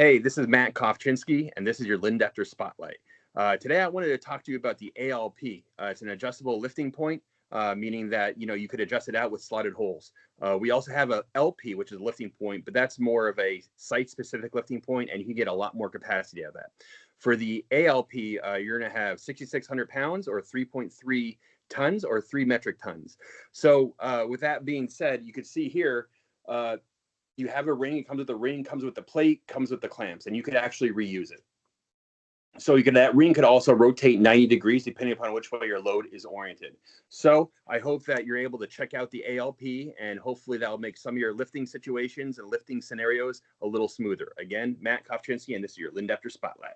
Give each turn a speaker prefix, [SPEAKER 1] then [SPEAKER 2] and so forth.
[SPEAKER 1] Hey, this is Matt Kovchinsky, and this is your Lindapter Spotlight. Today, I wanted to talk to you about the ALP. It's an adjustable lifting point, meaning that you could adjust it out with slotted holes. We also have a LP, which is a lifting point, but that's more of a site-specific lifting point, and you can get a lot more capacity out of that. For the ALP, you're going to have 6,600 pounds, or 3.3 tons, or 3 metric tons. So, with that being said, you can see here. You have a ring, it comes with the ring, comes with the plate, comes with the clamps, and you could actually reuse it. So that ring could also rotate 90 degrees depending upon which way your load is oriented. So I hope that you're able to check out the ALP, and hopefully that'll make some of your lifting situations and lifting scenarios a little smoother. Again, Matt Kovchinsky, and this is your Lindapter Spotlight.